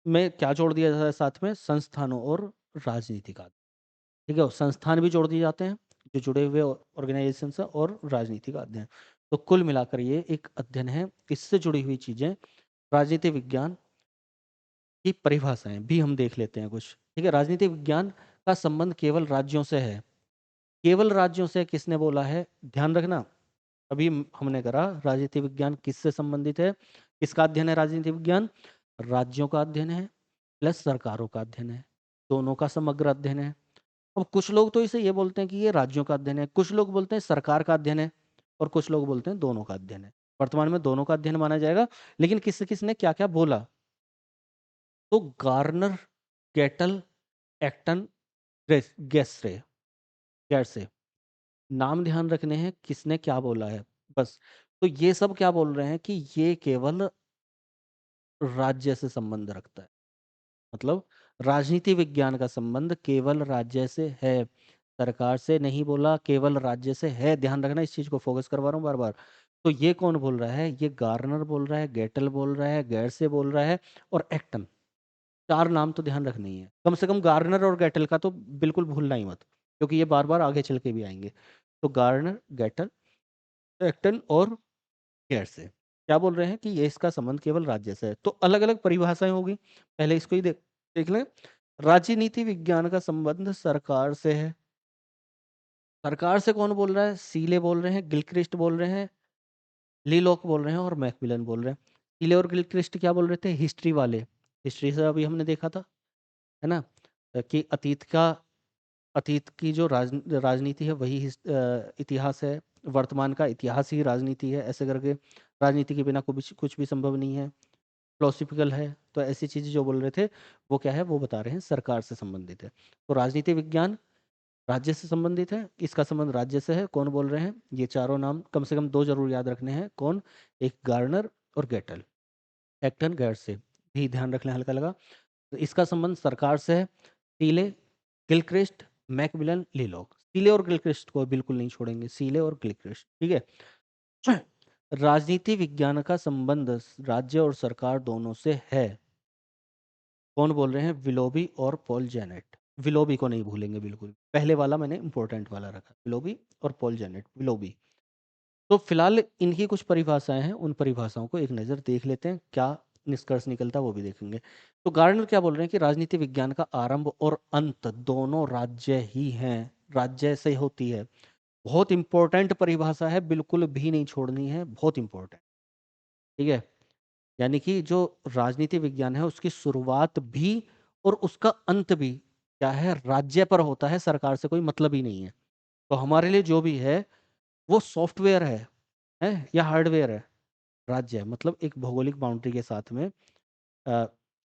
में क्या जोड़ दिया जाता है साथ में? संस्थानों और राजनीति का। ठीक है, संस्थान भी जोड़ दिए जाते हैं जो जुड़े हुए ऑर्गेनाइजेशन से, और राजनीति का अध्ययन। तो कुल मिलाकर ये एक अध्ययन है। इससे जुड़ी हुई चीजें, राजनीति विज्ञान की परिभाषाएं भी हम देख लेते हैं कुछ। ठीक है, राजनीति विज्ञान का संबंध केवल राज्यों से है। केवल राज्यों से किसने बोला है? ध्यान रखना, अभी हमने करा राजनीति विज्ञान किससे संबंधित है, किसका अध्ययन है राजनीति विज्ञान? राज्यों का अध्ययन है प्लस सरकारों का अध्ययन है, दोनों का समग्र अध्ययन है। अब कुछ लोग तो इसे ये बोलते हैं कि ये राज्यों का अध्ययन है, कुछ लोग बोलते हैं सरकार का अध्ययन है, और कुछ लोग बोलते हैं दोनों का अध्ययन है। वर्तमान में दोनों का अध्ययन माना जाएगा, लेकिन किस किसने क्या क्या बोला? तो गार्नर, गेटल, एक्टन, गैसरे, गैरसे, नाम ध्यान रखने हैं किसने क्या बोला है बस। तो ये सब क्या बोल रहे हैं कि ये केवल राज्य से संबंध रखता है। मतलब राजनीति विज्ञान का संबंध केवल राज्य से है, सरकार से नहीं बोला, केवल राज्य से है। ध्यान रखना, इस चीज को फोकस करवा रहा हूँ बार बार। तो ये कौन बोल रहा है? ये गार्नर बोल रहा है, गेटल बोल रहा है, गैरसे बोल रहा है, और एक्टन। चार नाम तो ध्यान रखने ही है, कम से कम गार्नर और गेटल का तो बिल्कुल भूलना ही मत, क्योंकि ये बार बार आगे चल के भी आएंगे। तो गार्नर, गेटल, एक्टन और गैर से क्या बोल रहे हैं कि ये इसका संबंध केवल राज्य से है। तो अलग अलग परिभाषाएं होगी, पहले इसको ही देख देख लें। राजनीति विज्ञान का संबंध सरकार से है। सरकार से कौन बोल रहा है? सीले बोल रहे हैं, गिलक्रिस्ट बोल रहे हैं, लीलॉक बोल रहे हैं, और मैकमिलन बोल रहे हैं। सीले और गिलक्रिस्ट क्या बोल रहे थे? हिस्ट्री वाले। हिस्ट्री से अभी हमने देखा था, है ना, कि अतीत की जो राजनीति है वही इतिहास है, वर्तमान का इतिहास ही राजनीति है, ऐसे करके राजनीति के बिना कुछ भी संभव नहीं है, फिलोसफिकल है। तो ऐसी चीजें जो बोल रहे थे वो क्या है, वो बता रहे हैं सरकार से संबंधित है। तो राजनीति विज्ञान राज्य से संबंधित है, इसका संबंध राज्य से है। कौन बोल रहे हैं? ये चारों नाम कम से कम दो जरूर याद रखने हैं। कौन? एक गार्नर और गेटल। एक्टन, गैर से भी ध्यान रख लें हल्का लगा। तो इसका संबंध सरकार से है। सीले, गिलक्रिस्ट, मैकमिलन, लीलॉक। सीले और गिलक्रिस्ट को बिल्कुल नहीं छोड़ेंगे, सीले और गिलक्रिस्ट। ठीक है। राजनीति विज्ञान का संबंध राज्य और सरकार दोनों से है। कौन बोल रहे हैं? विलोबी और पॉल जेनेट। विलोबी को नहीं भूलेंगे बिल्कुल, पहले वाला मैंने इंपॉर्टेंट वाला रखा, विलोबी और पॉल जेनेट, विलोबी। तो फिलहाल इनकी कुछ परिभाषाएं हैं, उन परिभाषाओं को एक नज़र देख लेते हैं, क्या निष्कर्ष निकलता है वो भी देखेंगे। तो गार्डनर क्या बोल रहे हैं कि राजनीति विज्ञान का आरंभ और अंत दोनों राज्य ही हैं, राज्य से होती है। बहुत इंपॉर्टेंट परिभाषा है, बिल्कुल भी नहीं छोड़नी है, बहुत इंपॉर्टेंट। ठीक है, यानी कि जो राजनीति विज्ञान है उसकी शुरुआत भी और उसका अंत भी क्या है? राज्य पर होता है, सरकार से कोई मतलब ही नहीं है। तो हमारे लिए जो भी है वो सॉफ्टवेयर है या हार्डवेयर है? राज्य है, मतलब एक भौगोलिक बाउंड्री के साथ में। अ,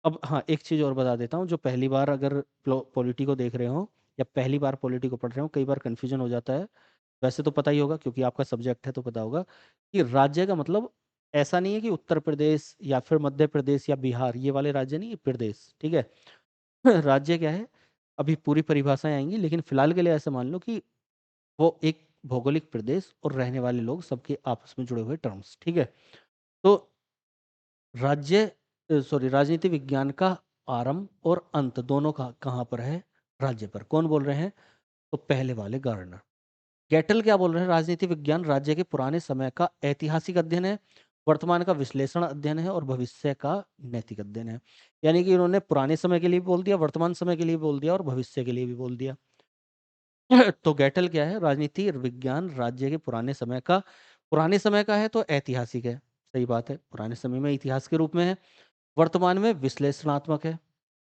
अब हाँ, एक चीज़ और बता देता हूँ, जो पहली बार अगर पॉलिटी को देख रहे हो या पहली बार पॉलिटी को पढ़ रहे हो, कई बार कन्फ्यूजन हो जाता है। वैसे तो पता ही होगा क्योंकि आपका सब्जेक्ट है, तो पता होगा कि राज्य का मतलब ऐसा नहीं है कि उत्तर प्रदेश या फिर मध्य प्रदेश या बिहार, ये वाले राज्य नहीं, ये प्रदेश। ठीक है। राज्य क्या है? अभी पूरी परिभाषाएं आएंगी, लेकिन फिलहाल के लिए ऐसे मान लो कि वो एक भौगोलिक प्रदेश और रहने वाले लोग सबके आपस में जुड़े हुए टर्म्स। ठीक है, तो राजनीति विज्ञान का आरंभ और अंत दोनों का कहाँ पर है? राज्य पर। कौन बोल रहे हैं? तो पहले वाले गार्डनर। गेटल क्या बोल रहे हैं? राजनीति विज्ञान राज्य के पुराने समय का ऐतिहासिक अध्ययन है, वर्तमान का विश्लेषण अध्ययन है और भविष्य का नैतिक अध्ययन है। यानी कि उन्होंने पुराने समय के लिए भी बोल दिया, वर्तमान समय के लिए भी बोल दिया और भविष्य के लिए भी बोल दिया। तो गेटल क्या है? राजनीति विज्ञान राज्य के पुराने समय का है तो ऐतिहासिक है, सही बात है, पुराने समय में इतिहास के रूप में है। वर्तमान में विश्लेषणात्मक है,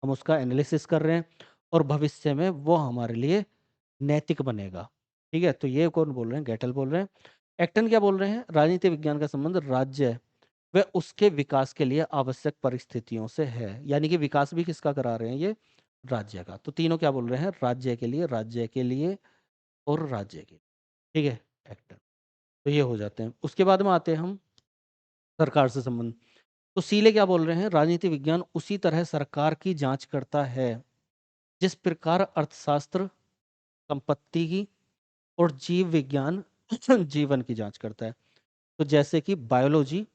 हम उसका एनालिसिस कर रहे हैं, और भविष्य में वो हमारे लिए नैतिक बनेगा। ठीक है, तो ये कौन बोल रहे हैं? गेटल बोल रहे हैं। एक्टन क्या बोल रहे हैं? राजनीति विज्ञान का संबंध राज्य व उसके विकास के लिए आवश्यक परिस्थितियों से है। यानी कि विकास भी किसका करा रहे हैं? ये राज्य का। तो तीनों क्या बोल रहे हैं? राज्य के लिए और राज्य के लिए। ठीक है, एक्टर। तो ये हो जाते हैं। उसके बाद में आते हैं हम सरकार से संबंध। तो सीले क्या बोल रहे हैं? राजनीति विज्ञान उसी तरह सरकार की जांच करता है जिस प्रकार अर्थशास्त्र संपत्ति की और जीव विज्ञान जीवन की जांच करता है। तो जैसे कि बायोलॉजी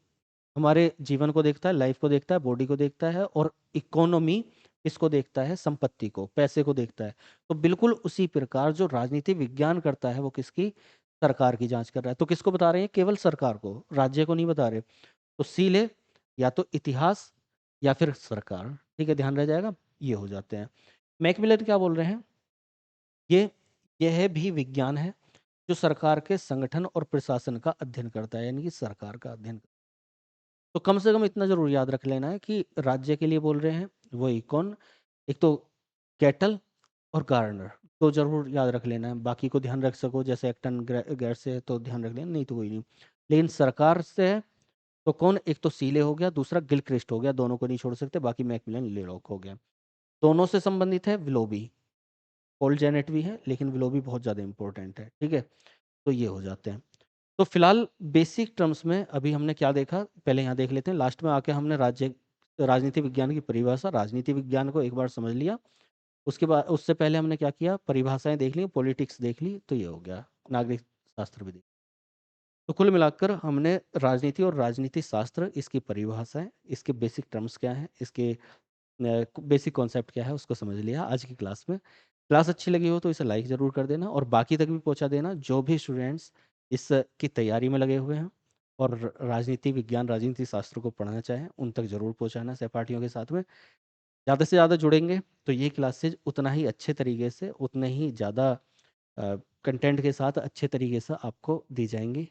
हमारे जीवन को देखता है, लाइफ को देखता है, बॉडी को देखता है, और इकोनॉमी इसको देखता है, संपत्ति को, पैसे को देखता है। तो बिल्कुल उसी प्रकार जो राजनीति विज्ञान करता है वो किसकी? सरकार की जांच कर रहा है। तो किसको बता रहे हैं? केवल सरकार को, राज्य को नहीं बता रहे। तो सी ले, या तो इतिहास या फिर सरकार। ठीक है, ध्यान रह जाएगा। ये हो जाते हैं। मैकमिलन क्या बोल रहे हैं? ये यह भी विज्ञान है जो सरकार के संगठन और प्रशासन का अध्ययन करता है, यानी कि सरकार का अध्ययन। तो कम से कम इतना जरूर याद रख लेना है कि राज्य के लिए बोल रहे हैं वही कौन? एक तो कैटल और गार्नर, तो जरूर याद रख लेना है। बाकी को ध्यान रख सको, जैसे एक्टन गैर से है तो ध्यान रख लेना, नहीं तो कोई नहीं। लेकिन सरकार से है तो कौन? एक तो सीले हो गया, दूसरा गिलक्रिस्ट हो गया, दोनों को नहीं छोड़ सकते। बाकी मैकमिलन लेलॉक हो गया। दोनों से संबंधित है विलोबी, पोल जेनेट भी है, लेकिन विलोबी बहुत ज़्यादा इंपॉर्टेंट है। ठीक है, तो ये हो जाते हैं। तो फिलहाल बेसिक टर्म्स में अभी हमने क्या देखा, पहले यहाँ देख लेते हैं। लास्ट में आके हमने राजनीति विज्ञान की परिभाषा, राजनीति विज्ञान को एक बार समझ लिया। उसके बाद उससे पहले हमने क्या किया? परिभाषाएं देख ली, पॉलिटिक्स देख ली, तो ये हो गया। नागरिक शास्त्र भी देख। तो कुल मिलाकर हमने राजनीति और राजनीति शास्त्र, इसकी परिभाषाएं, इसके बेसिक टर्म्स क्या हैं, इसके बेसिक कॉन्सेप्ट क्या है, उसको समझ लिया आज की क्लास में। क्लास अच्छी लगी हो तो इसे लाइक ज़रूर कर देना और बाकी तक भी पहुंचा देना। जो भी स्टूडेंट्स इस की तैयारी में लगे हुए हैं और राजनीति विज्ञान, राजनीति शास्त्र को पढ़ना चाहें, उन तक ज़रूर पहुंचाना सहपाठियों के साथ में। ज़्यादा से ज़्यादा जुड़ेंगे तो ये क्लासेज उतना ही अच्छे तरीके से, उतने ही ज़्यादा कंटेंट के साथ अच्छे तरीके से आपको दी जाएंगी।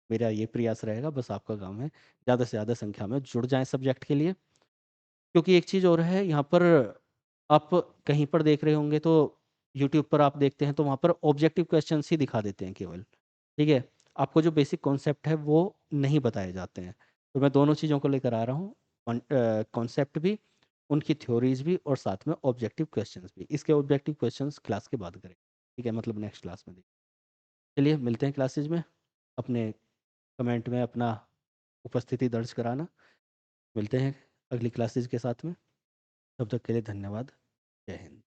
मेरा ये प्रयास रहेगा, बस आपका काम है ज़्यादा से ज़्यादा संख्या में जुड़ जाएं सब्जेक्ट के लिए। क्योंकि एक चीज़ और है यहाँ पर, आप कहीं पर देख रहे होंगे तो यूट्यूब पर आप देखते हैं तो वहाँ पर ऑब्जेक्टिव क्वेश्चंस ही दिखा देते हैं केवल। ठीक है, आपको जो बेसिक कॉन्सेप्ट है वो नहीं बताए जाते हैं। तो मैं दोनों चीज़ों को लेकर आ रहा हूँ, कॉन्सेप्ट भी, उनकी थ्योरीज भी, और साथ में ऑब्जेक्टिव क्वेश्चंस भी। इसके ऑब्जेक्टिव क्वेश्चंस क्लास के बाद करें। ठीक है, मतलब नेक्स्ट क्लास में। चलिए मिलते हैं क्लासेज में। अपने कमेंट में अपना उपस्थिति दर्ज कराना। मिलते हैं अगली क्लासेज के साथ में। तब तक के लिए धन्यवाद। जय हिंद।